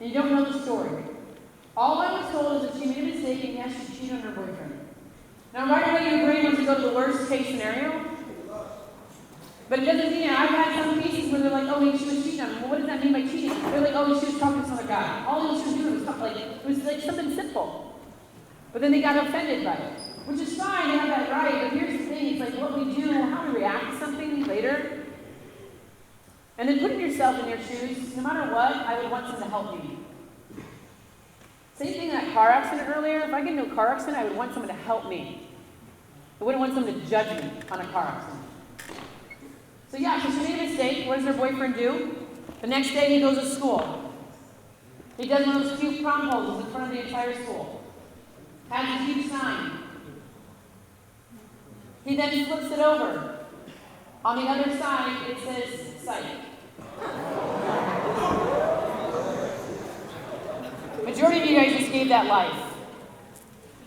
and you don't know the story. All I was told is that she made a mistake and yes, she cheated on her boyfriend. Now right away your brain wants to go to the worst case scenario. But it doesn't mean, I've had some cases where they're like, oh, she was cheating on me. Well, what does that mean by cheating? They're like, oh, she was talking to some other guy. All she was doing was like something simple. But then they got offended by it. Which is fine, they have that right, but here's the thing, it's like what we do, how we react to something later. And then putting yourself in their shoes, no matter what, I would want someone to help me. Same thing in that car accident earlier. If I get into a car accident, I would want someone to help me. I wouldn't want someone to judge me on a car accident. So yeah, so she made a mistake. What does her boyfriend do? The next day he goes to school. He does one of those cute prom poses in front of the entire school. Has a huge sign. He then flips it over. On the other side, it says, psych. Majority of you guys just gave that life.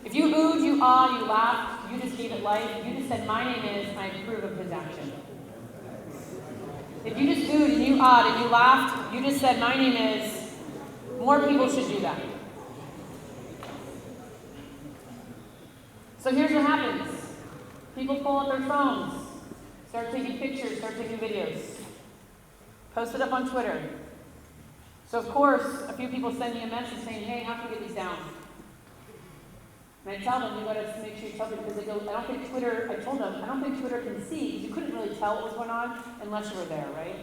If you oohed, you awed, you laughed, you just gave it life. You just said, my name is, and I approve of his action. If you just oohed and you awed and you laughed, you just said, my name is, more people should do that. So here's what happens. People pull up their phones, start taking pictures, start taking videos, post it up on Twitter. So of course, a few people send me a message saying, hey, how can we get these down? And I tell them, you gotta make sure you tell them, because they go, I don't think Twitter can see, because you couldn't really tell what was going on unless you were there, right?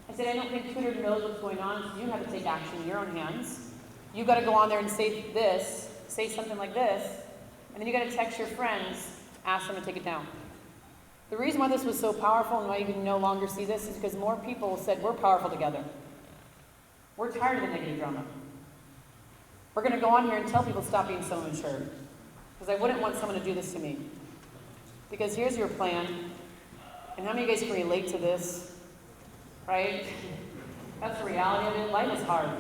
I said, I don't think Twitter knows what's going on, so you have to take action in your own hands. You gotta go on there and say this, say something like this, and then you gotta text your friends, ask them to take it down. The reason why this was so powerful and why you can no longer see this is because more people said, we're powerful together. We're tired of the negative drama. We're going to go on here and tell people stop being so immature. Because I wouldn't want someone to do this to me. Because here's your plan. And how many of you guys can relate to this? Right? That's the reality of it. Life is hard.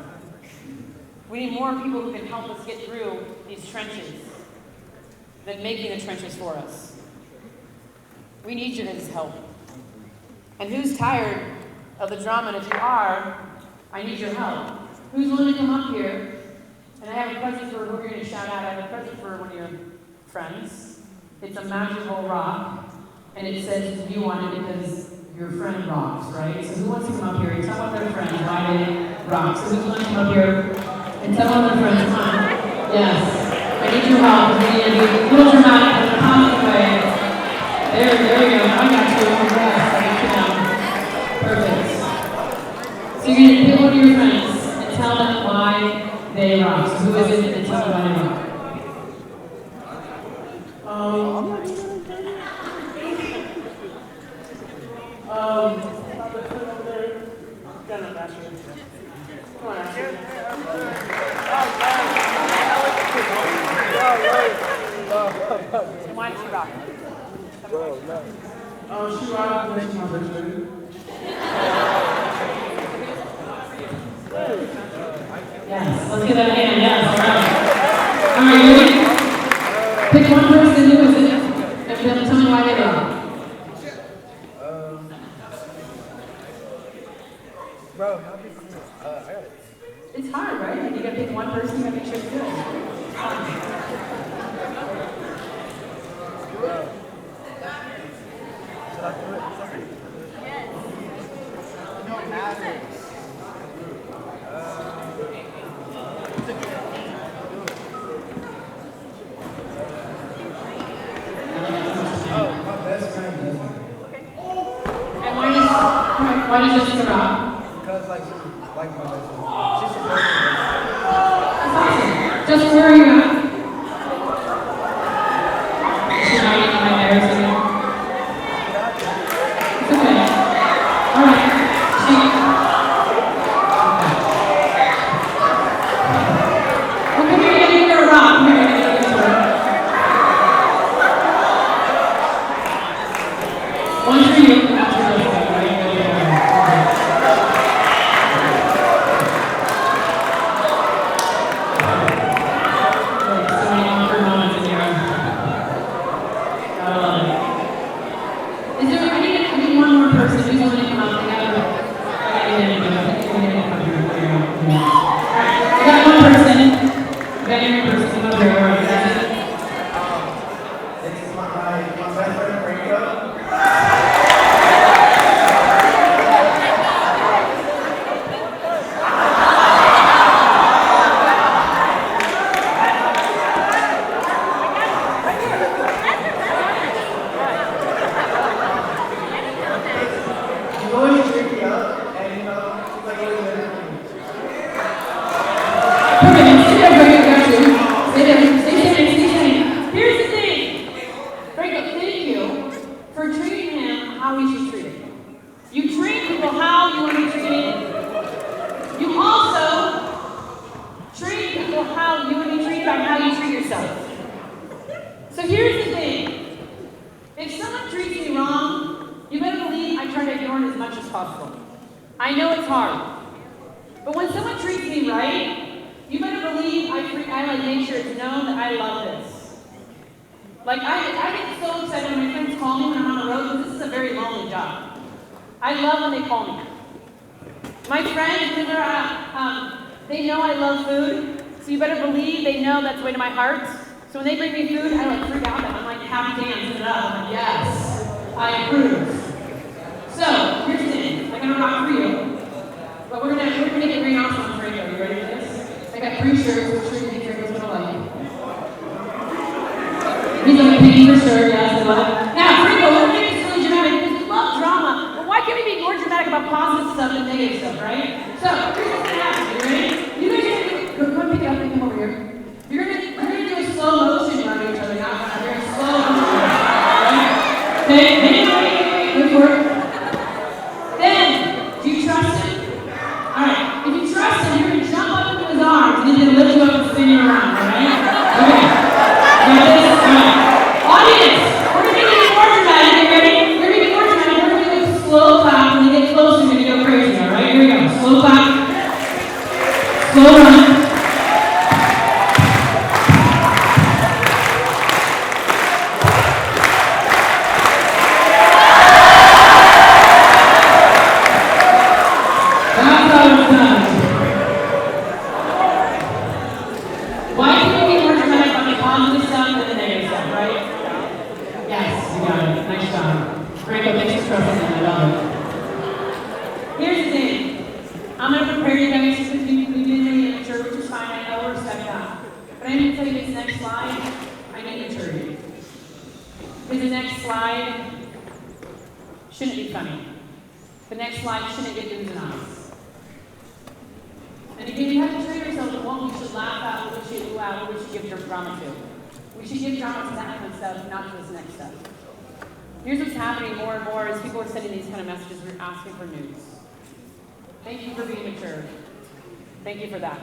We need more people who can help us get through these trenches than making the trenches for us. We need your guys' help. And who's tired of the drama? And if you are, I need your help. Who's willing to come up here? And I have a present for who you're going to shout out. I have a present for one of your friends. It's a magical rock, and it says you want it because your friend rocks, right? So who wants to come up here and tell one of their friends why they rock? So who's willing to come up here and tell one of their friends, come on? Yes, I need your help. We need to be a little dramatic in a positive way. There we go. I got you. Yes, I got you now. Perfect. So you're going to pick one of your friends and tell them why they rock. So who is it and tell them why they rock? Come on, Asher. Why did she rock? She rocked when she was a Yes, let's give that a hand. Yes, all right. All right, you ready? Pick one person who is it, and tell me why they rock. Bro, how big is this? I got it. It's hard, right? Like you gotta pick one person, you gotta make sure it's good. Bro. Should I do it? Yes. No, it matters. Oh, my best friend. Perfect. Stay there, Franco. Got you. Stay there. Stay standing. Here's the thing. Franco, thank you for treating him how he should treat it. You treat people how you want to be treated. You also treat people how you want to be treated by how you treat yourself. So here's the thing. If someone treats me wrong, you better believe I try to ignore it as much as possible. I know it's hard. But when someone treats me right, you better believe I make sure it's known that I love this. Like, I get so excited when my friends call me when I'm on the road, because this is a very lonely job. I love when they call me. My friends, they know I love food, so you better believe they know that's the way to my heart. So when they bring me food, I like freak out. I'm like happy dancing it up. I'm like, yes, I approve. So here's the thing. I'm gonna rock for you, but we're gonna get green awesome on Franco. You ready for this? I got 3 shirts, which sure you think Franco's gonna like. He's gonna pay for sure. Yes, I love it. Now, Franco, we're gonna be really dramatic because we love drama. But why can't we be more dramatic about positive stuff than negative stuff, right? So here's what's gonna happen. You ready? You guys are gonna come on, pick it up and come over here. You're gonna do a slow motion around each other, not a very slow motion. Right? Okay, good work. Then, do you trust him? Alright, if you trust him, you're gonna jump up into his arms and he's gonna lift you up and spin you around, alright? Okay. Got this? Alright. Audience, we're gonna make it more dramatic. You ready? We're gonna get more dramatic. We're gonna do a slow clap. When you get closer, you're gonna go crazy, alright? Here we go. Slow clap. Slow run. Here's what's happening more and more is people are sending these kind of messages. We're asking for news. Thank you for being mature. Thank you for that.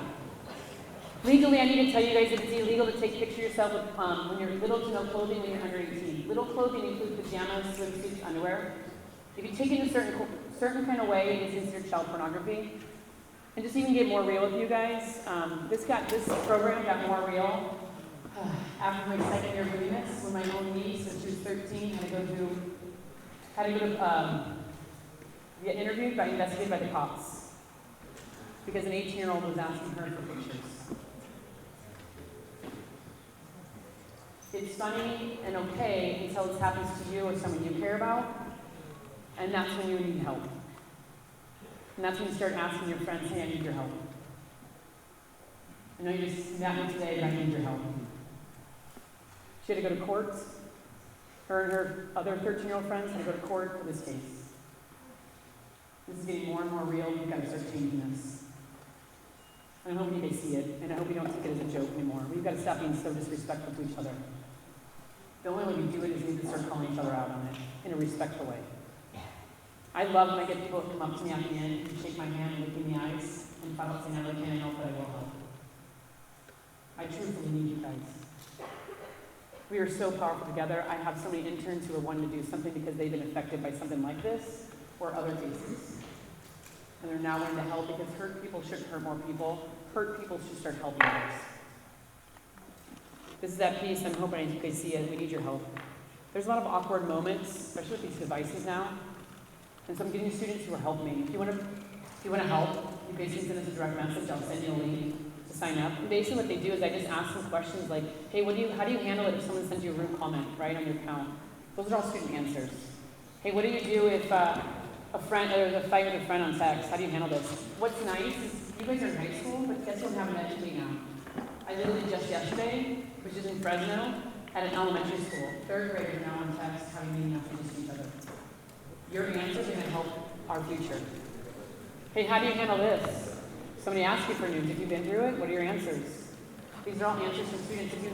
Legally, I need to tell you guys that it's illegal to take pictures of yourself with, when you're little to no clothing when you're under 18. Little clothing includes pajamas, swimsuits, underwear. If you take it in a certain kind of way, it is considered child pornography. And just even get more real with you guys, this program got more real after my second year of doing this, when my own niece, when she was 13, had to get interviewed, got investigated by the cops. Because an 18-year-old was asking her for pictures. It's funny and okay until this happens to you or someone you care about, and that's when you need help. And that's when you start asking your friends, hey, I need your help. I know you just met me today, but I need your help. She had to go to court. Her and her other 13-year-old friends had to go to court for this case. This is getting more and more real. We've got to start changing this. And I hope you guys see it, and I hope you don't take it as a joke anymore. We've got to stop being so disrespectful to each other. The only way we do it is we need to start calling each other out on it in a respectful way. I love when I get people to come up to me at the end and shake my hand and look in the eyes, and if I don't say I really can't help it, I will help. I truthfully need you guys. We are so powerful together. I have so many interns who are wanting to do something because they've been affected by something like this or other cases. And they're now wanting to help because hurt people shouldn't hurt more people. Hurt people should start helping others. This is that piece I'm hoping you guys see it. We need your help. There's a lot of awkward moments, especially with these devices now. And so I'm getting students who are helping me. If you want to help, you basically send us a direct message. I'll send you a link to sign up. And basically what they do is I just ask them questions like, hey, how do you handle it if someone sends you a rude comment, right, on your account? Those are all student answers. Hey, what do you do if there's a fight with a friend on text? How do you handle this? What's nice is you guys are in high school, but guess what happened at me now? I literally just yesterday, which is in Fresno, at an elementary school. 3rd graders now on text having meeting messages to each other. Your answers are going to help our future. Hey, how do you handle this? Somebody asks you for news. If you've been through it, what are your answers? These are all answers from students. If you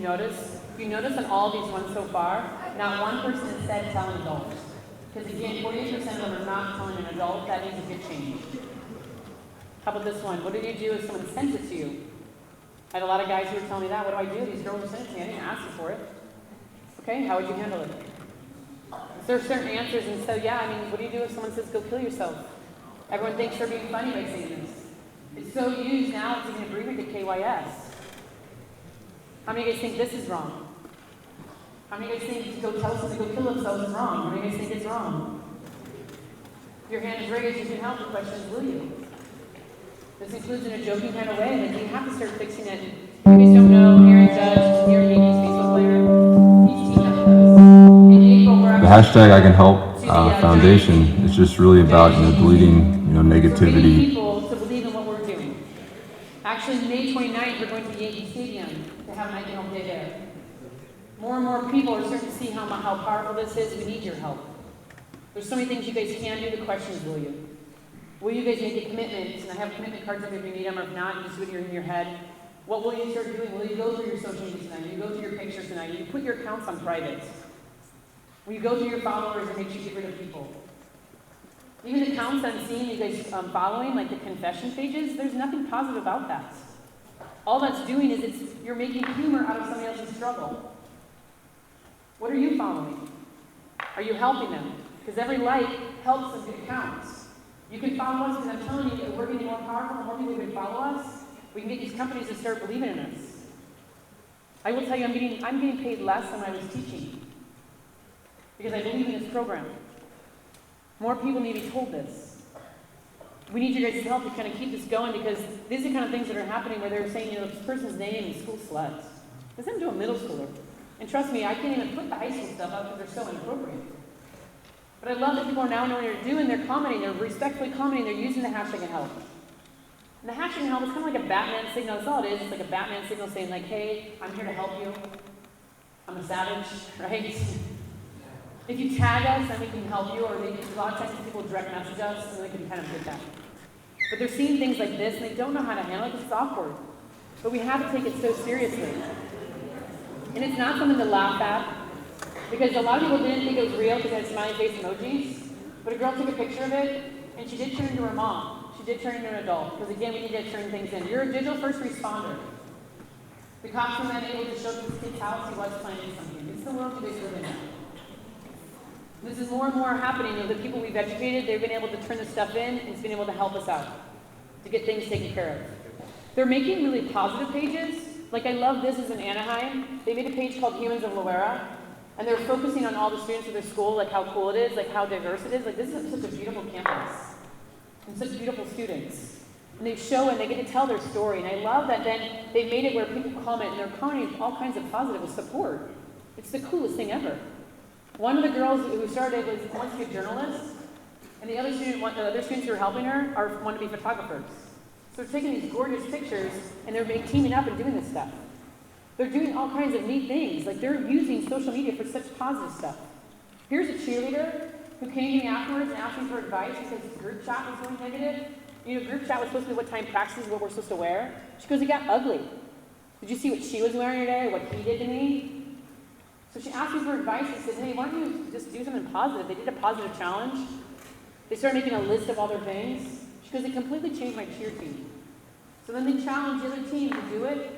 notice on all these ones so far, not one person has said tell an adult. Because again, 48% of them are not telling an adult. That means a good change. How about this one? What did you do if someone sent it to you? I had a lot of guys who were telling me that. What do I do? These girls were sending it to me. I didn't ask you for it. Okay, how would you handle it? There are certain answers, and so yeah, I mean, what do you do if someone says go kill yourself? Everyone thinks they're being funny by saying this. It's so used now, it's even abbreviated to KYS. How many of you guys think this is wrong? How many of you guys think to go tell someone to go kill themselves is wrong? How many of you guys think it's wrong? Your hand is raised, you can help. The question is, will you? This includes in a joking kind of way, that you have to start fixing it. If you guys don't know, Aaron Judge, your Yankees baseball player, he's teamed up with us. In April, we're The hashtag ICANHELP Foundation is just really about deleting negativity. People to believe in what we're doing. Actually, May 29th, we're going to the Yankee Stadium to have an ICANHELP Day there. More and more people are starting to see how powerful this is. We need your help. There's so many things you guys can do. The question is, will you? Will you guys make a commitment? And I have commitment cards up if you need them, or if not, you just do it in your head. What will you start doing? Will you go through your social media tonight? Will you go through your pictures tonight? Will you put your accounts on private? Will you go through your followers and make sure you get rid of people? Even the accounts I'm seeing you guys following, like the confession pages, there's nothing positive about that. All that's doing is you're making humor out of somebody else's struggle. What are you following? Are you helping them? Because every like helps them get accounts. You can follow us, because I'm telling you that we're getting more powerful. The more people can follow us, we can get these companies to start believing in us. I will tell you, I'm getting paid less than I was teaching, because I believe in this program. More people need to be told this. We need your guys' help to kind of keep this going, because these are the kind of things that are happening where they're saying, this person's name is school slut. This happened to a middle schooler. And trust me, I can't even put the high school stuff up because they're so inappropriate. But I love that people are now knowing what they're doing. They're commenting. They're respectfully commenting. They're using the hashtag ICANHELP. And the hashtag ICANHELP is kind of like a Batman signal. That's all it is. It's like a Batman signal saying, like, hey, I'm here to help you. I'm a savage, right? If you tag us, then we can help you. Or a lot of times people direct message us, and they can kind of get that. But they're seeing things like this, and they don't know how to handle it because it's awkward. But we have to take it so seriously. And it's not something to laugh at. Because a lot of people didn't think it was real because it had smiley face emojis. But a girl took a picture of it, and she did turn into her mom. She did turn into an adult. Because again, we need to turn things in. You're a digital first responder. The cops were then able to show this kid's house he was planning something. It's the world you guys live in now. This is more and more happening. The people we've educated, they've been able to turn this stuff in, and it's been able to help us out to get things taken care of. They're making really positive pages. Like I love this is in Anaheim. They made a page called Humans of Loera. And they're focusing on all the students of their school, like how cool it is, like how diverse it is. Like this is such a beautiful campus and such beautiful students. And they show and they get to tell their story. And I love that then they made it where people comment and they're commenting all kinds of positive support. It's the coolest thing ever. One of the girls who started wants to be a journalist, and the other students who are helping her want to be photographers. So they're taking these gorgeous pictures and they're teaming up and doing this stuff. They're doing all kinds of neat things. Like they're using social media for such positive stuff. Here's a cheerleader who came to me afterwards and asked me for advice because group chat was going negative. Group chat was supposed to be what time practice is, what we're supposed to wear. She goes, it got ugly. Did you see what she was wearing today or what he did to me? So she asked me for advice and said, hey, why don't you just do something positive? They did a positive challenge. They started making a list of all their things. She goes, it completely changed my cheer team. So then they challenged the other team to do it.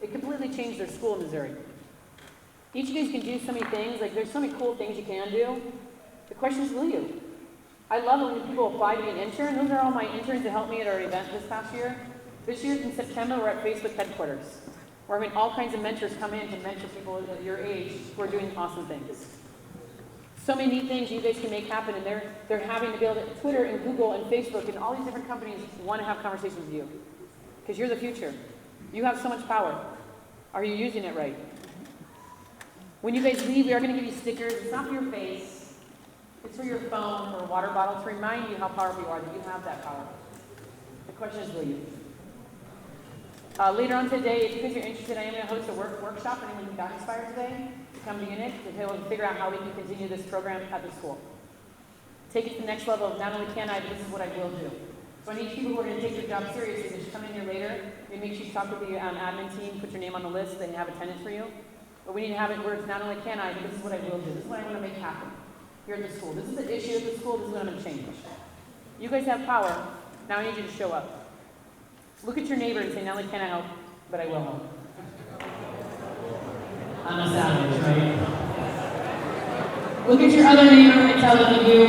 It completely changed their school in Missouri. Each of you guys can do so many things. Like there's so many cool things you can do. The question is, will you? I love it when people apply to be an intern. Those are all my interns that helped me at our event this past year. This year in September, we're at Facebook headquarters. We're having all kinds of mentors come in to mentor people at your age who are doing awesome things. So many neat things you guys can make happen, and they're having to be able to, Twitter and Google and Facebook and all these different companies want to have conversations with you. Because you're the future. You have so much power. Are you using it right? When you guys leave, we are going to give you stickers. It's not for your face. It's for your phone or water bottle to remind you how powerful you are, that you have that power. The question is, will you? Later on today, if you guys are interested, I am going to host a workshop for anyone who got inspired today to come to unit to be able to figure out how we can continue this program at the school. Take it to the next level of not only can I, but this is what I will do. So I need people who are going to take their job seriously. They should come in here later. Maybe make sure you talk with the admin team, put your name on the list, they have attendance for you. But we need to have it where it's not only can I, but this is what I will do. This is what I want to make happen here at the school. This is the issue at the school. This is what I'm going to change. You guys have power. Now I need you to show up. Look at your neighbor and say, not only can I help, but I will help. I'm a savage, right? Look at your other neighbor and tell them that you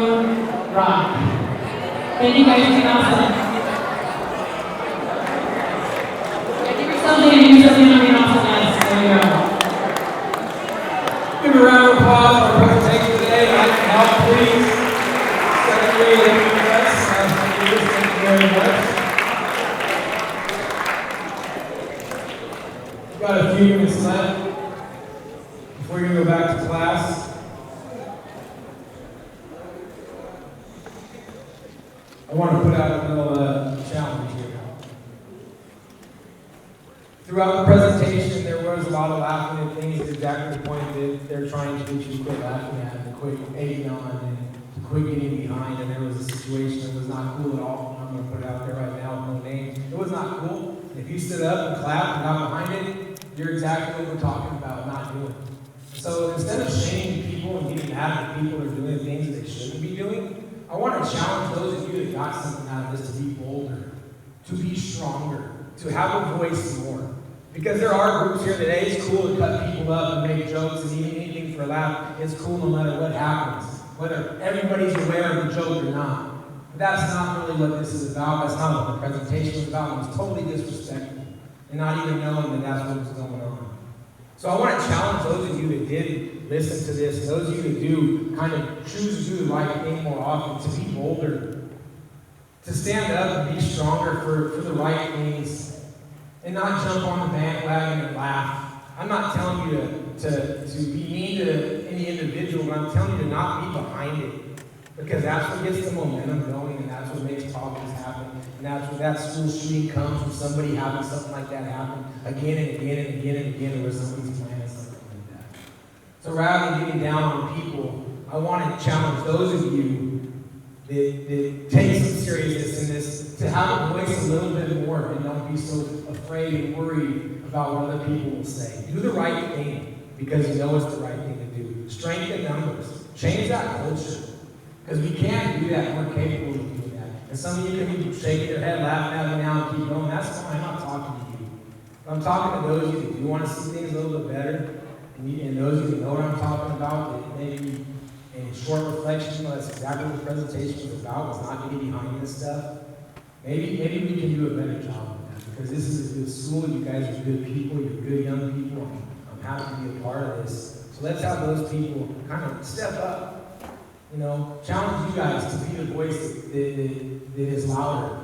rock. Thank you guys for being awesome. Yeah, give yourself a hand and do something on being awesome, guys. There you go. Give a round of applause for our presentation today. ICANHELP, please. Second grade press. Thank you very much. We've got a few minutes left before you go back to class. I want to put out a little challenge here. Throughout the presentation, there was a lot of laughing at things, exactly the point that they're trying to get you to quit laughing at, and to quit egging on, and to quit getting behind. And there was a situation that was not cool at all. I'm going to put it out there right now with no names. It was not cool. If you stood up and clapped and got behind it, you're exactly what we're talking about, not doing. So instead of shaming people and getting mad at people that are doing things that they shouldn't be doing, I want to challenge those of you that got something out of this to be bolder, to be stronger, to have a voice more. Because there are groups here today, it's cool to cut people up and make jokes and even anything for a laugh. It's cool no matter what happens, whether everybody's aware of the joke or not. But that's not really what this is about. That's not what the presentation was about. It was totally disrespectful and not even knowing that that's what was going on. So I want to challenge those of you that did listen to this, and those of you that do kind of choose to do the right thing more often, to be bolder, to stand up and be stronger for the right things, and not jump on the bandwagon and laugh. I'm not telling you to be mean to any individual, but I'm telling you to not be behind it. Because that's what gets the momentum going, and that's what makes problems happen. And that's where that school shooting comes from somebody having something like that happen again and again and again and again, where somebody's planning something like that. So rather than getting down on people, I want to challenge those of you that take some seriousness in this, to have a voice a little bit more and don't be so afraid and worried about what other people will say. Do the right thing because you know it's the right thing to do. Strengthen numbers. Change that culture. Because we can do that. We're capable of doing that. And some of you can be shaking your head, laughing at me now and keep going. That's fine. I'm not talking to you. But I'm talking to those of you that do want to see things a little bit better. And those of you that know what I'm talking about, that maybe in short reflection, that's exactly what the presentation was about, was not getting behind this stuff. Maybe we can do a better job of that, because this is a good school, you guys are good people, you're good young people, I'm happy to be a part of this. So let's have those people kind of step up, challenge you guys to be the voice that is louder,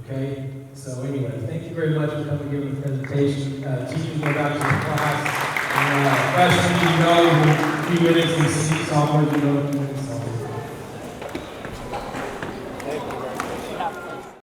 okay? So anyway, thank you very much for coming and giving the presentation. Teachers, go back to the class. Freshmen, in a few minutes, and sophomores,